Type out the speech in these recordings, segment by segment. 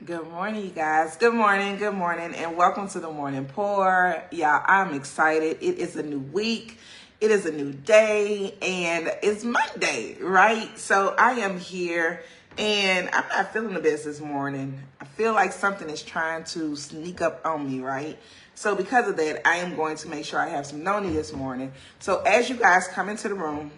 Good morning, you guys. Good morning, and welcome to the morning pour. Y'all, I'm excited. It is a new week. It is a new day, and it's Monday, right? So I am here, and I'm not feeling the best this morning. I feel like something is trying to sneak up on me, right? So because of that, I am going to make sure I have some noni this morning. So as you guys come into the room,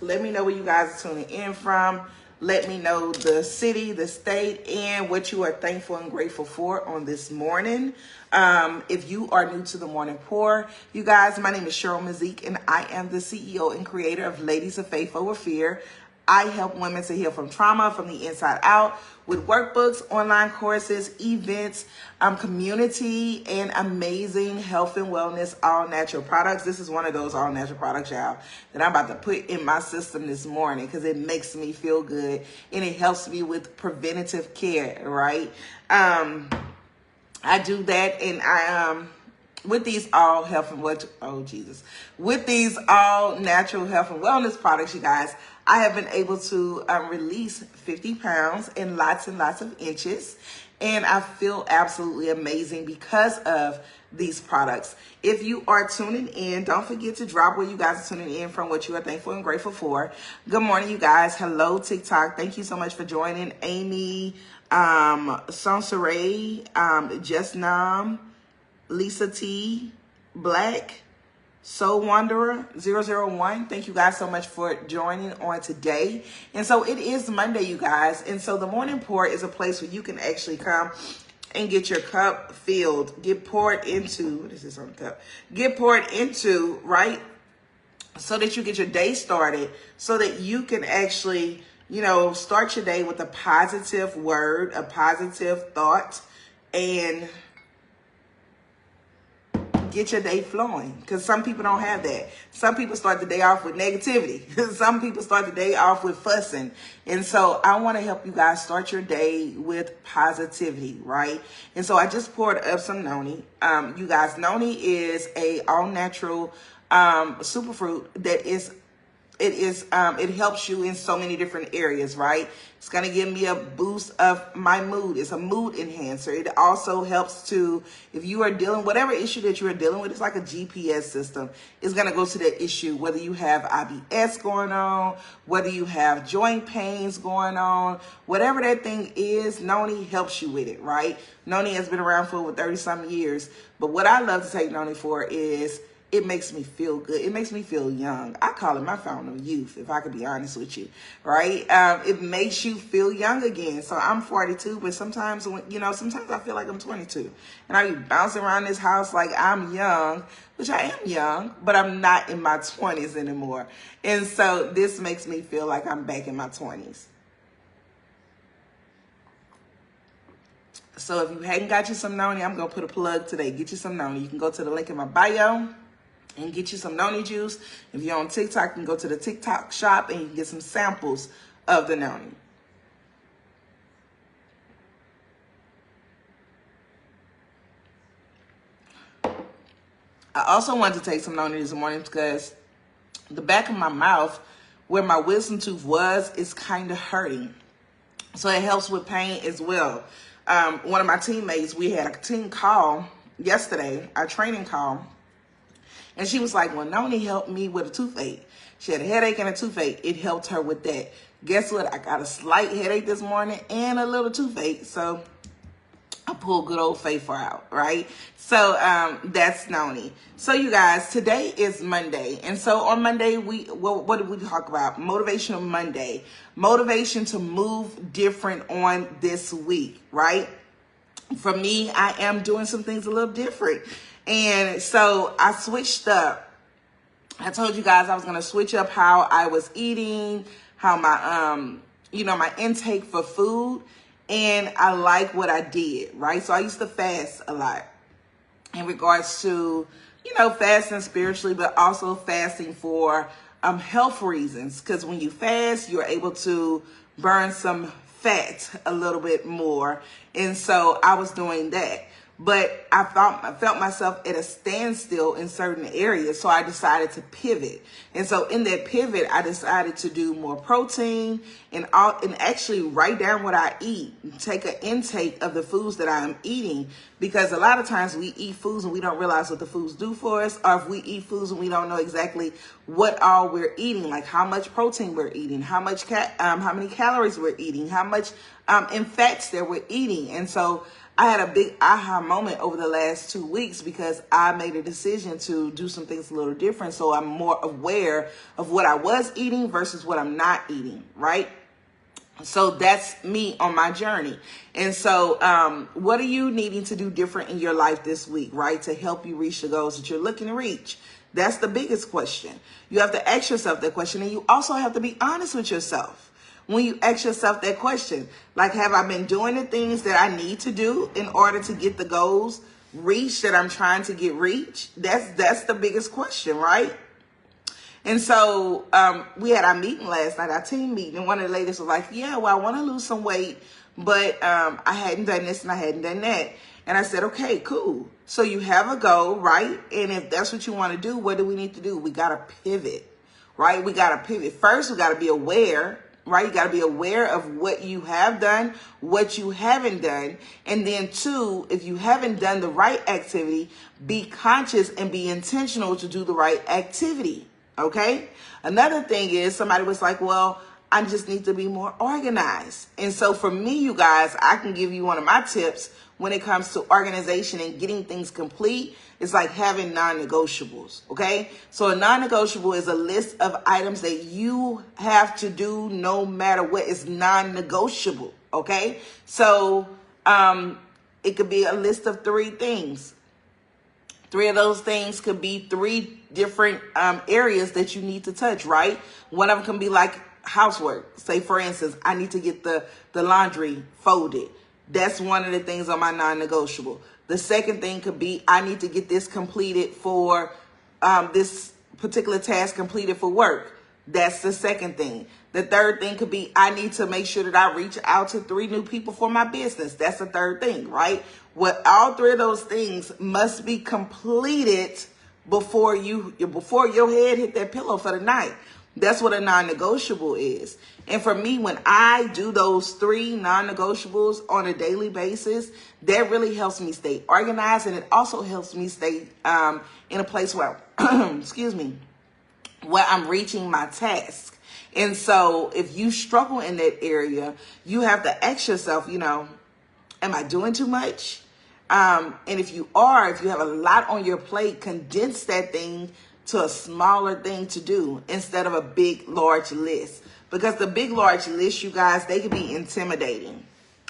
let me know where you guys are tuning in from. Let me know the city, the state, and what you are thankful and grateful for on this morning. If you are new to the Morning Pour, you guys, my name is Cheryl Mazik, and I am the CEO and creator of Ladies of Faith Over Fear. I help women to heal from trauma from the inside out with workbooks, online courses, events, community, and amazing health and wellness, all natural products. This is one of those all natural products, y'all, that I'm about to put in my system this morning because it makes me feel good and it helps me with preventative care, right? I do that, and with these all health and with these all natural health and wellness products, you guys, I have been able to release 50 pounds and lots of inches, and I feel absolutely amazing because of these products. If you are tuning in, don't forget to drop where you guys are tuning in from, what you are thankful and grateful for. Good morning, you guys. Hello, TikTok. Thank you so much for joining. Amy, Sansaray, Just Nam, Lisa T, Black, Soul Wanderer 001. Thank you guys so much for joining on today. And so it is Monday, you guys. And so the Morning Pour is a place where you can actually come and get your cup filled, get poured into. What is this on the cup? Get poured into, right? So that you get your day started, so that you can actually, start your day with a positive word, a positive thought, and get your day flowing, because some people don't have that. Some people start the day off with negativity. Some people start the day off with fussing. And so I want to help you guys start your day with positivity, right? And so I just poured up some noni. You guys, noni is a all-natural superfruit that it helps you in so many different areas, right? It's going to give me a boost of my mood. It's a mood enhancer. It also helps to, if you are dealing, whatever issue that you are dealing with, it's like a GPS system. It's going to go to that issue, whether you have IBS going on, whether you have joint pains going on, whatever that thing is, noni helps you with it, right? Noni has been around for over 30-some years. But what I love to take noni for is, it makes me feel good. It makes me feel young. I call it my fountain of youth, if I could be honest with you, right? It makes you feel young again. So I'm 42, but sometimes sometimes I feel like I'm 22. And I be bouncing around this house like I'm young, which I am young, but I'm not in my 20s anymore. And so this makes me feel like I'm back in my 20s. So if you hadn't got you some noni, I'm going to put a plug today. Get you some noni. You can go to the link in my bio and get you some noni juice. If you're on TikTok, you can go to the TikTok shop and you can get some samples of the noni. I also wanted to take some noni this morning because the back of my mouth, where my wisdom tooth was, is kind of hurting. So it helps with pain as well. One of my teammates, we had a team call yesterday, our training call, and she was like, well, noni helped me with a toothache. She had a headache and a toothache. It helped her with that. Guess what? I got a slight headache this morning and a little toothache. So I pulled good old Faithful out, right? So that's noni. So you guys, today is Monday. And so on Monday, what did we talk about? Motivational Monday. Motivation to move different on this week, right? For me, I am doing some things a little different. And so I switched up. I told you guys I was going to switch up how I was eating, how my, my intake for food. And I like what I did, right? So I used to fast a lot in regards to, fasting spiritually, but also fasting for health reasons. Because when you fast, you're able to burn some fat a little bit more. And so I was doing that. but I felt myself at a standstill in certain areas. So I decided to pivot. And so in that pivot, I decided to do more protein and actually write down what I eat, take an intake of the foods that I am eating, because a lot of times we eat foods and we don't realize what the foods do for us, or if we eat foods and we don't know exactly what all we're eating, like how much protein we're eating, how many calories we're eating, how much in fats that we're eating. And so I had a big aha moment over the last 2 weeks because I made a decision to do some things a little different. So I'm more aware of what I was eating versus what I'm not eating, right? So that's me on my journey. And so what are you needing to do different in your life this week, right, to help you reach the goals that you're looking to reach? That's the biggest question. You have to ask yourself that question, and you also have to be honest with yourself. When you ask yourself that question, like, have I been doing the things that I need to do in order to get the goals reached that I'm trying to get reached? That's the biggest question, right? And so we had our meeting last night, our team meeting, and one of the ladies was like, yeah, well, I want to lose some weight, but I hadn't done this and I hadn't done that. And I said, okay, cool. So you have a goal, right? And if that's what you want to do, what do we need to do? We got to pivot, right? We got to pivot. First, we got to be aware, right? You got to be aware of what you have done, what you haven't done. And then two, if you haven't done the right activity, be conscious and be intentional to do the right activity. Okay. Another thing is somebody was like, well, I just need to be more organized. And so for me, you guys, I can give you one of my tips when it comes to organization and getting things complete. It's like having non-negotiables. Okay. So a non-negotiable is a list of items that you have to do no matter what. Is non-negotiable. Okay. So it could be a list of 3 things. 3 of those things could be 3 different areas that you need to touch, right? One of them can be like housework. Say, for instance, I need to get the laundry folded. That's one of the things on my non-negotiable. The second thing could be I need to get this completed for this particular task completed for work. That's the second thing. The third thing could be I need to make sure that I reach out to 3 new people for my business. That's the third thing, right? What all 3 of those things must be completed before your head hit that pillow for the night. That's what a non-negotiable is. And for me, when I do those 3 non-negotiables on a daily basis, that really helps me stay organized, and it also helps me stay in a place where, excuse me, where I'm reaching my task. And so if you struggle in that area, you have to ask yourself, am I doing too much? And if you have a lot on your plate, condense that thing to a smaller thing to do instead of a big, large list. Because the big, large list, you guys, they can be intimidating.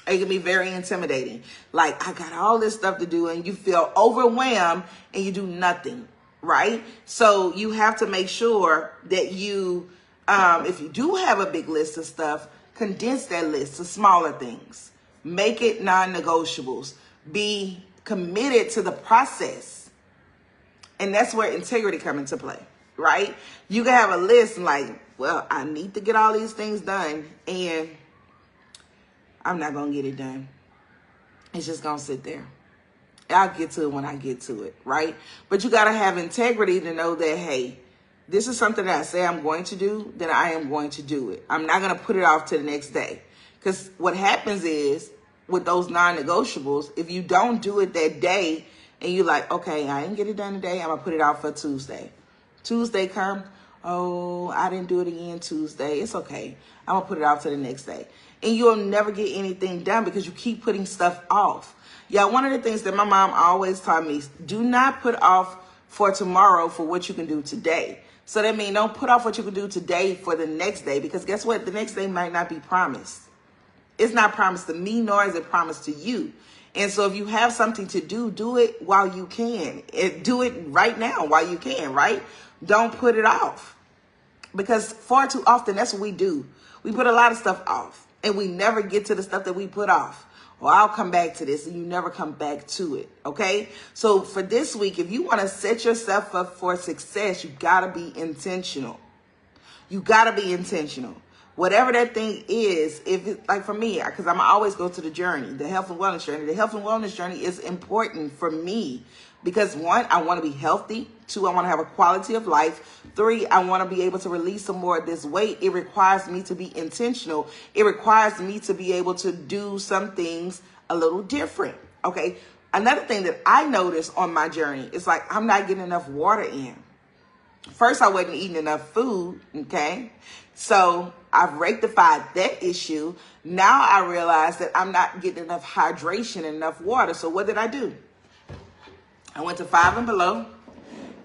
It can be very intimidating. Like, I got all this stuff to do, and you feel overwhelmed and you do nothing, right? So you have to make sure that you, if you do have a big list of stuff, condense that list to smaller things. Make it non-negotiables. Be committed to the process. And that's where integrity comes into play, right? You can have a list like, well, I need to get all these things done, and I'm not going to get it done. It's just going to sit there. I'll get to it when I get to it, right? But you got to have integrity to know that, hey, this is something that I say I'm going to do, then I am going to do it. I'm not going to put it off to the next day. Because what happens is, with those non-negotiables, if you don't do it that day, and you're like, okay, I didn't get it done today, I'm going to put it off for Tuesday. Tuesday come, oh, I didn't do it again Tuesday. It's okay. I'm going to put it off to the next day. And you'll never get anything done because you keep putting stuff off. Yeah, one of the things that my mom always taught me is do not put off for tomorrow for what you can do today. So that means don't put off what you can do today for the next day, because guess what? The next day might not be promised. It's not promised to me, nor is it promised to you. And so if you have something to do, do it while you can. Do it right now while you can, right? Don't put it off. Because far too often, that's what we do. We put a lot of stuff off, and we never get to the stuff that we put off. Well, I'll come back to this, and you never come back to it, okay? So for this week, if you want to set yourself up for success, you got to be intentional. You got to be intentional. whatever that thing is. If it's like for me, because I'm always go to the journey, the health and wellness journey. The health and wellness journey is important for me because 1, I want to be healthy. 2, I want to have a quality of life. 3, I want to be able to release some more of this weight. It requires me to be intentional. It requires me to be able to do some things a little different. Okay. Another thing that I noticed on my journey is like I'm not getting enough water in. First, I wasn't eating enough food. Okay. So I've rectified that issue. Now I realize that I'm not getting enough hydration, enough water. So what did I do? I went to Five and Below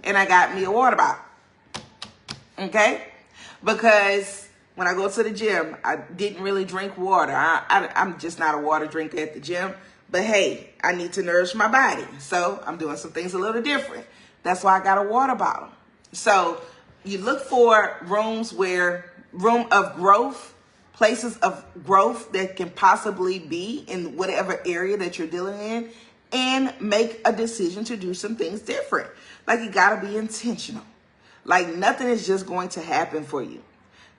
and I got me a water bottle. Okay. Because when I go to the gym, I didn't really drink water. I'm just not a water drinker at the gym. But hey, I need to nourish my body. So I'm doing some things a little different. That's why I got a water bottle. So you look for room of growth, places of growth that can possibly be in whatever area that you're dealing in, and make a decision to do some things different. Like you got to be intentional. Like nothing is just going to happen for you.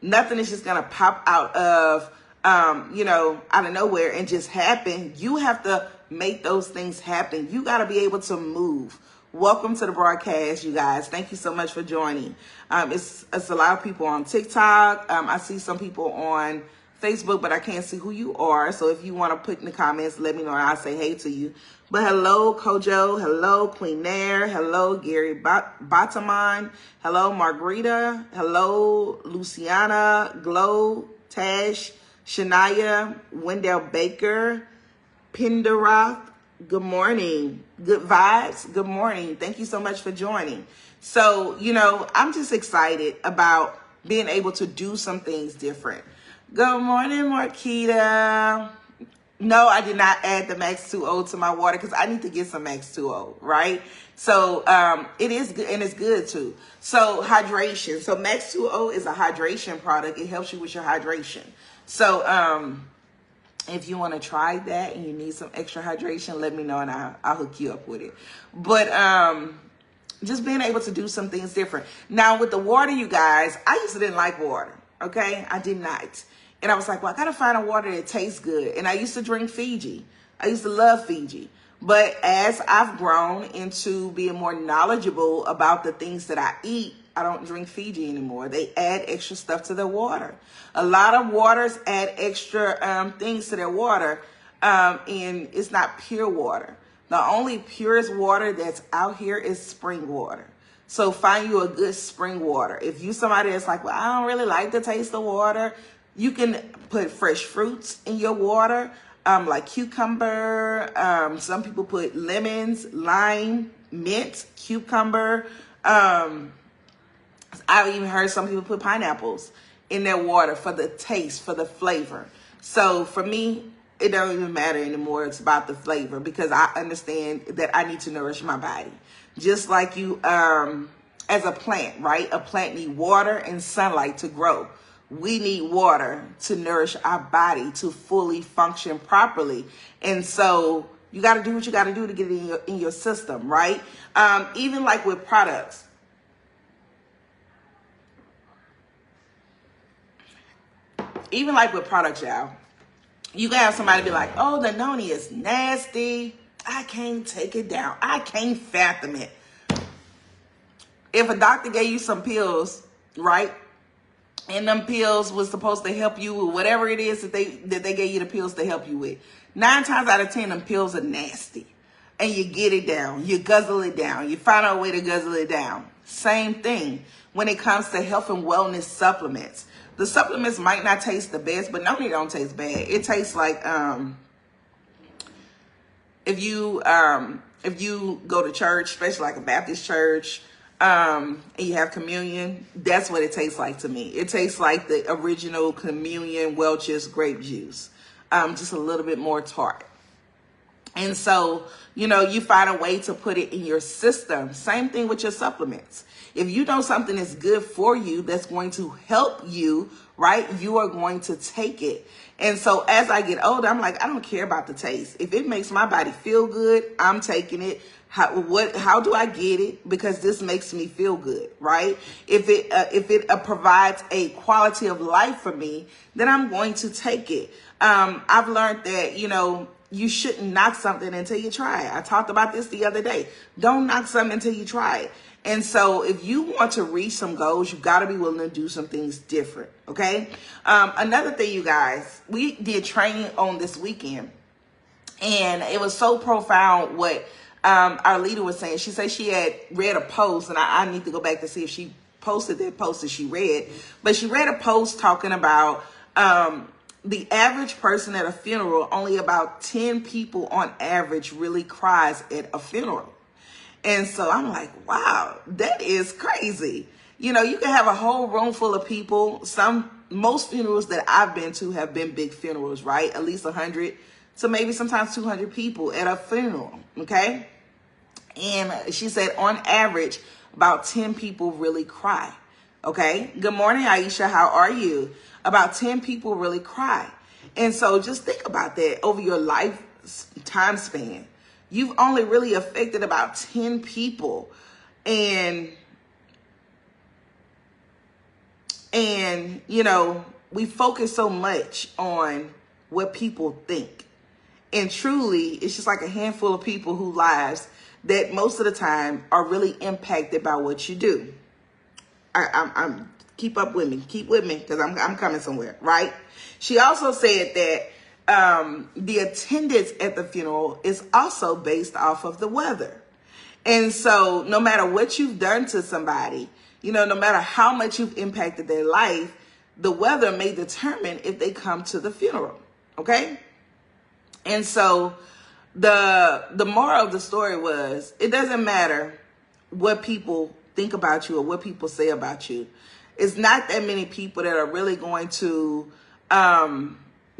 Nothing is just going to pop out of out of nowhere and just happen. You have to make those things happen. You got to be able to move. Welcome to the broadcast, you guys. Thank you so much for joining. It's a lot of people on TikTok. I see some people on Facebook, but I can't see who you are. So if you want to put in the comments, let me know and I'll say hey to you. But hello, Kojo. Hello, Queen Nair. Hello, Gary Bataman. Hello, Margarita. Hello, Luciana, Glow, Tash, Shania, Wendell Baker, Pindaroth. Good morning. Good vibes. Good morning. Thank you so much for joining. So, I'm just excited about being able to do some things different. Good morning, Marquita. No, I did not add the Max 2O to my water because I need to get some Max 2O, right? So it is good and it's good too. So hydration. So Max 2O is a hydration product. It helps you with your hydration. So if you want to try that and you need some extra hydration, let me know and I'll hook you up with it. But just being able to do some things different. Now with the water, you guys, I used to didn't like water. Okay, I did not. And I was like, well, I got to find a water that tastes good. And I used to drink Fiji. I used to love Fiji. But as I've grown into being more knowledgeable about the things that I eat, I don't drink Fiji anymore. They add extra stuff to their water. A lot of waters add extra things to their water. And it's not pure water. The only purest water that's out here is spring water. So find you a good spring water. If you somebody that's like, well, I don't really like the taste of water, you can put fresh fruits in your water, like cucumber. Some people put lemons, lime, mint, cucumber. I've even heard some people put pineapples in their water for the taste, for the flavor. So for me, it don't even matter anymore. It's about the flavor because I understand that I need to nourish my body. Just like you, as a plant, right? A plant needs water and sunlight to grow. We need water to nourish our body to fully function properly. And so you got to do what you got to do to get it in your system, right? Even like with products. Even like with products, y'all. You can have somebody be like, oh, the noni is nasty. I can't take it down. I can't fathom it. If a doctor gave you some pills, right? And them pills was supposed to help you with whatever it is that they gave you the pills to help you with. 9 times out of 10, them pills are nasty. And you get it down. You guzzle it down. You find out a way to guzzle it down. Same thing when it comes to health and wellness supplements. The supplements might not taste the best, but nobody don't taste bad. It tastes like if you go to church, especially like a Baptist church, and you have communion, that's what it tastes like to me. It tastes like the original communion Welch's grape juice, just a little bit more tart. And so, you find a way to put it in your system. Same thing with your supplements. If you know something is good for you, that's going to help you right? You are going to take it. And so as I get older, I'm like, I don't care about the taste. If it makes my body feel good, I'm taking it. How do I get it? Because this makes me feel good, right? If it provides a quality of life for me, then I'm going to take it. I've learned that, you shouldn't knock something until you try it. I talked about this the other day. Don't knock something until you try it. And so if you want to reach some goals, you've got to be willing to do some things different. Okay. Another thing, you guys, we did training on this weekend, and it was so profound what our leader was saying. She said she had read a post, and I need to go back to see if she posted that post that she read, but she read a post talking about the average person at a funeral, only about 10 people on average really cries at a funeral. And so I'm like, wow, that is crazy. You can have a whole room full of people. Most funerals that I've been to have been big funerals, right? At least 100 to maybe sometimes 200 people at a funeral, okay? And she said on average, about 10 people really cry, okay? Good morning, Aisha. How are you? About 10 people really cry. And so just think about that over your life time span. You've only really affected about 10 people. And we focus so much on what people think. And truly, it's just like a handful of people whose lives that most of the time are really impacted by what you do. I'm keep up with me. Keep with me, because I'm coming somewhere, right? She also said that the attendance at the funeral is also based off of the weather. And so no matter what you've done to somebody, no matter how much you've impacted their life, the weather may determine if they come to the funeral. Okay. And so the moral of the story was, it doesn't matter what people think about you or what people say about you. It's not that many people that are really going to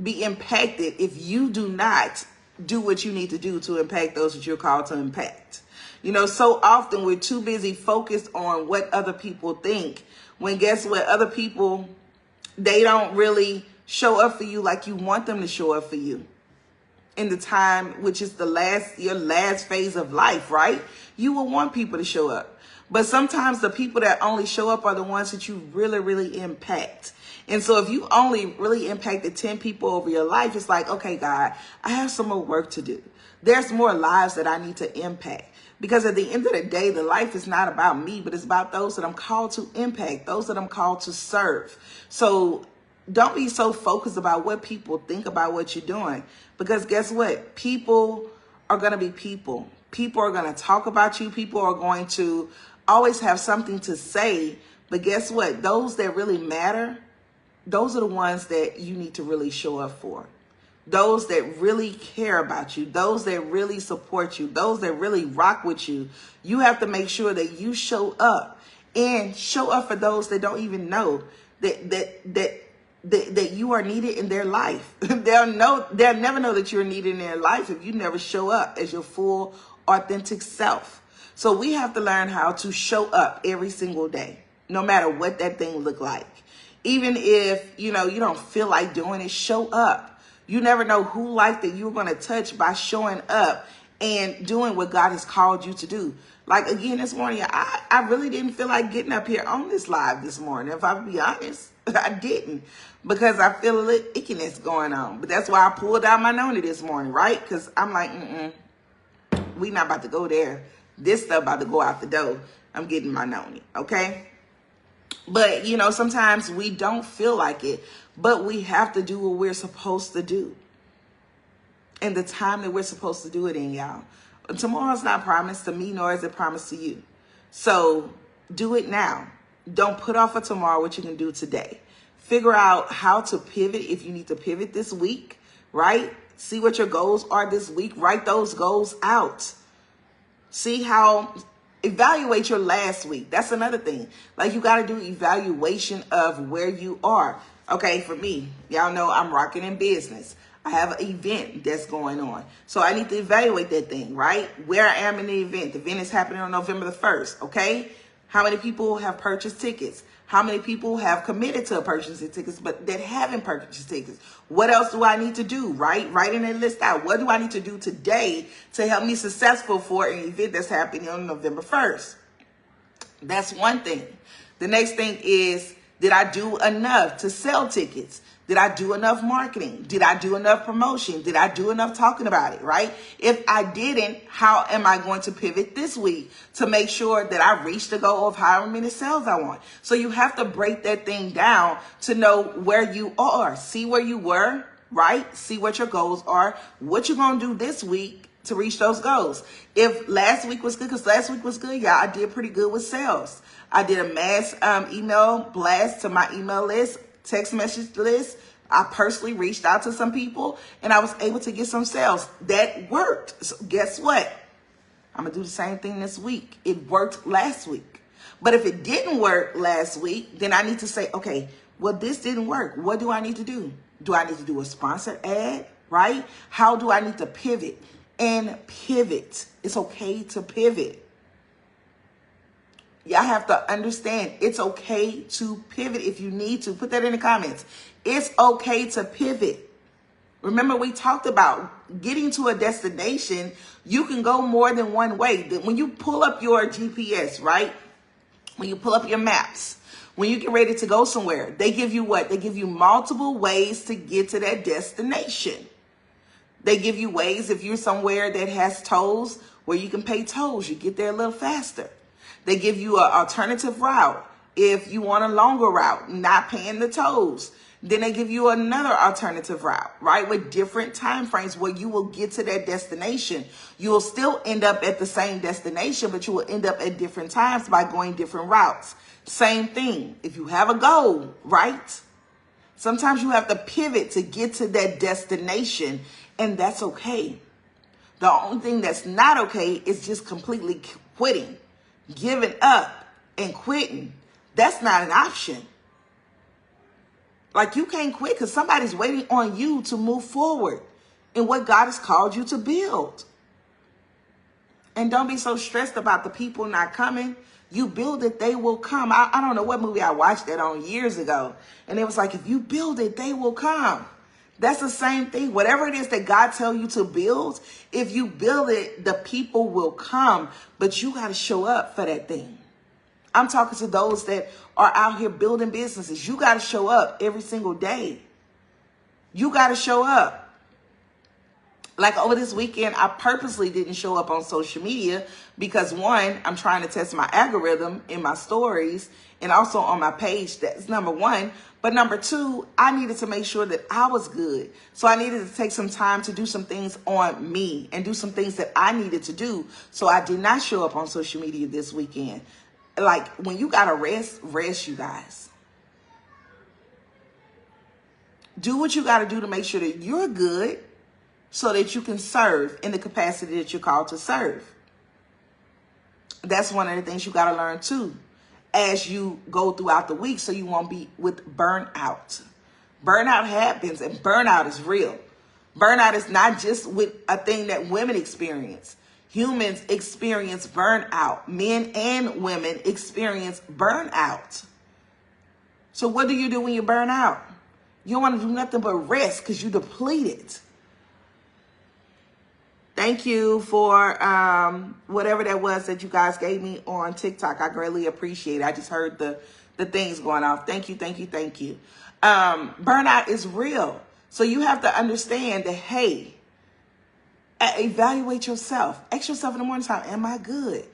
be impacted if you do not do what you need to do to impact those that you're called to impact. So often we're too busy focused on what other people think, when guess what? Other people, they don't really show up for you like you want them to show up for you in the time, which is your last phase of life, right? You will want people to show up. But sometimes the people that only show up are the ones that you really, really impact. And so if you only really impacted 10 people over your life, it's like, okay, God, I have some more work to do. There's more lives that I need to impact. Because at the end of the day, the life is not about me, but it's about those that I'm called to impact, those that I'm called to serve. So don't be so focused about what people think about what you're doing. Because guess what? People are going to be people. People are going to talk about you. People are going to always have something to say. But guess what? Those that really matter, those are the ones that you need to really show up for. Those that really care about you, those that really support you, those that really rock with you. You have to make sure that you show up, and show up for those that don't even know that you are needed in their life. They'll never know that you're needed in their life if you never show up as your full, authentic self. So we have to learn how to show up every single day, no matter what that thing look like. Even if, you don't feel like doing it, show up. You never know who life that you're going to touch by showing up and doing what God has called you to do. Like, again, this morning, I really didn't feel like getting up here on this live this morning. If I'll be honest, I didn't, because I feel a little ickiness going on. But that's why I pulled out my noni this morning, right? Because I'm like, we not about to go there. This stuff about to go out the door. I'm getting my noni, okay? But, sometimes we don't feel like it, but we have to do what we're supposed to do. And the time that we're supposed to do it in, y'all. Tomorrow's not promised to me, nor is it promised to you. So do it now. Don't put off for tomorrow what you can do today. Figure out how to pivot if you need to pivot this week, right? See what your goals are this week. Write those goals out. Evaluate your last week. That's another thing. Like, you got to do evaluation of where you are. Okay, for me, y'all know I'm rocking in business. I have an event that's going on. So I need to evaluate that thing, right? Where I am in the event. The event is happening on November the 1st, okay? How many people have purchased tickets? How many people have committed to purchasing tickets, but that haven't purchased tickets? What else do I need to do, right? Writing that list out. What do I need to do today to help me successful for an event that's happening on November 1st? That's one thing. The next thing is, did I do enough to sell tickets? Did I do enough marketing? Did I do enough promotion? Did I do enough talking about it, right? If I didn't, how am I going to pivot this week to make sure that I reach the goal of however many sales I want? So you have to break that thing down to know where you are. See where you were, right? See what your goals are. What you're going to do this week to reach those goals. If last week was good, because last week was good, yeah, I did pretty good with sales. I did a mass email blast to my email list, text message list. I personally reached out to some people and I was able to get some sales. That worked. So guess what? I'm going to do the same thing this week. It worked last week. But if it didn't work last week, then I need to say, okay, well, this didn't work. What do I need to do? Do I need to do a sponsored ad, right? How do I need to pivot? And pivot. It's okay to pivot. Y'all have to understand it's okay to pivot if you need to. Put that in the comments. It's okay to pivot. Remember, we talked about getting to a destination. You can go more than one way. When you pull up your GPS, right? When you pull up your maps, when you get ready to go somewhere, they give you what? They give you multiple ways to get to that destination. They give you ways if you're somewhere that has tolls where you can pay tolls. You get there a little faster. They give you an alternative route if you want a longer route, not paying the tolls. Then they give you another alternative route, right, with different time frames where you will get to that destination. You will still end up at the same destination, but you will end up at different times by going different routes. Same thing. If you have a goal, right, sometimes you have to pivot to get to that destination, and that's okay. The only thing that's not okay is just completely quitting. Giving up and quitting, that's not an option. Like, you can't quit because somebody's waiting on you to move forward in what God has called you to build. And don't be so stressed about the people not coming. You build it, they will come. I don't know what movie I watched that on years ago. And it was like, if you build it, they will come. That's the same thing. Whatever it is that God tells you to build, if you build it, the people will come, but you got to show up for that thing. I'm talking to those that are out here building businesses. You got to show up every single day. You got to show up. Like over this weekend, I purposely didn't show up on social media because, one, I'm trying to test my algorithm in my stories and also on my page. That's number one. But number two, I needed to make sure that I was good. So I needed to take some time to do some things on me and do some things that I needed to do. So I did not show up on social media this weekend. Like, when you got to rest, you guys. Do what you got to do to make sure that you're good so that you can serve in the capacity that you're called to serve. That's one of the things you got to learn too as you go throughout the week, so you won't be with burnout. Burnout happens, and burnout is real. Burnout is not just with a thing that women experience. Humans experience burnout. Men and women experience burnout. So what do you do when you burn out? You don't want to do nothing but rest because you're depleted. Thank you for whatever that was that you guys gave me on TikTok. I greatly appreciate it. I just heard the things going off. Thank you, thank you, thank you. Burnout is real. So you have to understand that, hey, evaluate yourself. Ask yourself in the morning time, am I good?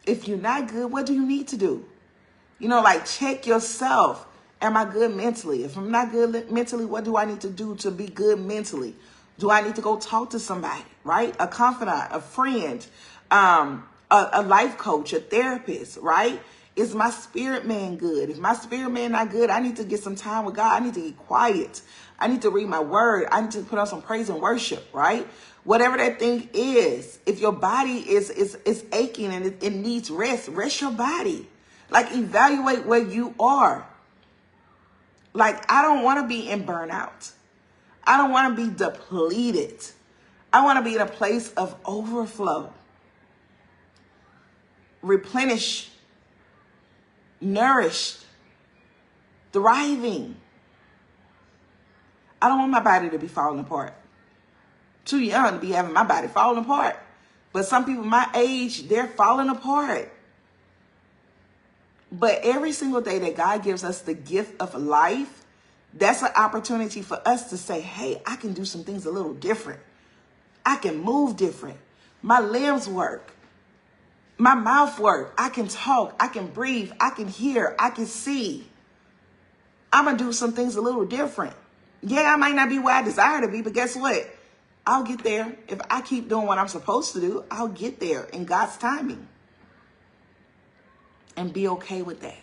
If you're not good, what do you need to do? You know, like, check yourself. Am I good mentally? If I'm not good mentally, what do I need to do to be good mentally? Do I need to go talk to somebody, right? A confidant, a friend, a life coach, a therapist, right? Is my spirit man good? If my spirit man not good, I need to get some time with God. I need to get quiet. I need to read my word. I need to put on some praise and worship, right? Whatever that thing is, if your body is aching and it needs rest, rest your body. Like, evaluate where you are. Like, I don't want to be in burnout. I don't want to be depleted. I want to be in a place of overflow. Replenish nourished, thriving. I don't want my body to be falling apart. Too young to be having my body falling apart. But some people my age, they're falling apart. But every single day that God gives us the gift of life, that's an opportunity for us to say, hey, I can do some things a little different. I can move different. My limbs work. My mouth work. I can talk. I can breathe. I can hear. I can see. I'm going to do some things a little different. Yeah, I might not be where I desire to be, but guess what? I'll get there. If I keep doing what I'm supposed to do, I'll get there in God's timing. And be okay with that.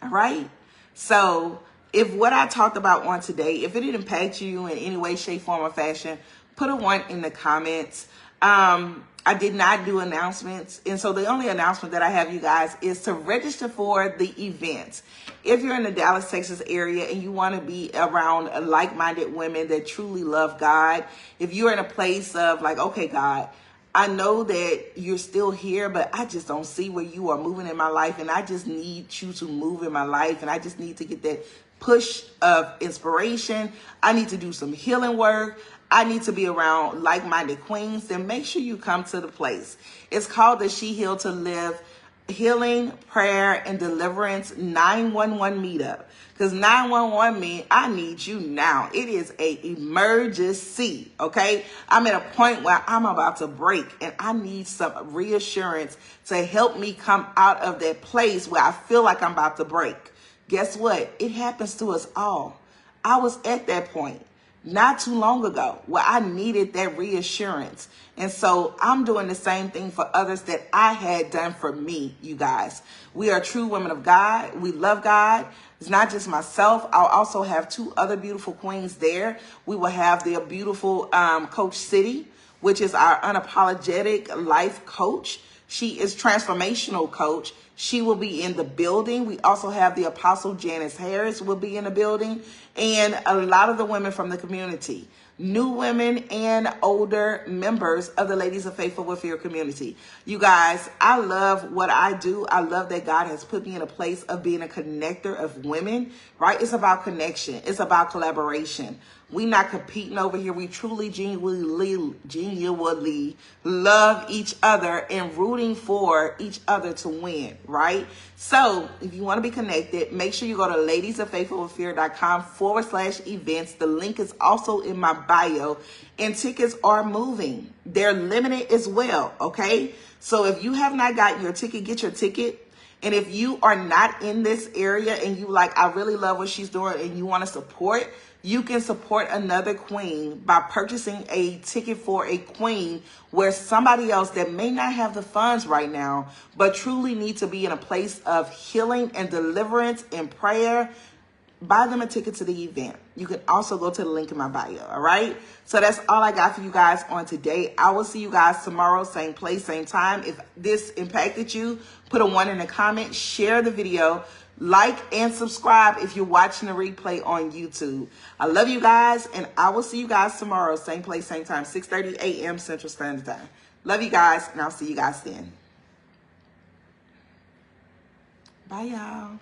All right? So if what I talked about on today, if it didn't impact you in any way, shape, form, or fashion, put a 1 in the comments. I did not do announcements. And so the only announcement that I have, you guys, is to register for the events. If you're in the Dallas, Texas area and you want to be around like-minded women that truly love God, if you're in a place of like, okay, God, I know that you're still here, but I just don't see where you are moving in my life. And I just need you to move in my life. And I just need to get that push of inspiration. I need to do some healing work. I need to be around like-minded queens. Then make sure you come to the place. It's called the She Healed to Live Healing, Prayer, and Deliverance 911 Meetup. Because 911 means I need you now. It is an emergency, okay? I'm at a point where I'm about to break and I need some reassurance to help me come out of that place where I feel like I'm about to break. Guess what? It happens to us all. I was at that point not too long ago where I needed that reassurance. And so I'm doing the same thing for others that I had done for me, you guys. We are true women of God. We love God. It's not just myself. I'll also have 2 other beautiful queens there. We will have the beautiful Coach City, which is our unapologetic life coach. She is transformational coach. She will be in the building. We also have the Apostle Janice Harris will be in the building, and a lot of the women from the community, new women and older members of the Ladies of Faithful with Fear community. You guys, I love what I do. I love that God has put me in a place of being a connector of women, right? It's about connection. It's about collaboration. We not competing over here. We truly, genuinely love each and rooting for each other to win, right? So if you want to be connected, make sure you go to ladiesoffaithfulwithfear.com/events. The link is also in my bio, and tickets are moving. They're limited as well, okay? So if you have not gotten your ticket, get your ticket. And if you are not in this area and you like, I really love what she's doing and you want to support, you can support another queen by purchasing a ticket for a queen where somebody else that may not have the funds right now, but truly need to be in a place of healing and deliverance and prayer, buy them a ticket to the event. You can also go to the link in my bio, all right? So that's all I got for you guys on today. I will see you guys tomorrow, same place, same time. If this impacted you, put a 1 in the comment, share the video, like and subscribe if you're watching the replay on YouTube. I love you guys, and I will see you guys tomorrow, same place, same time, 6:30 a.m. Central Standard Time. Love you guys, and I'll see you guys then. Bye, y'all.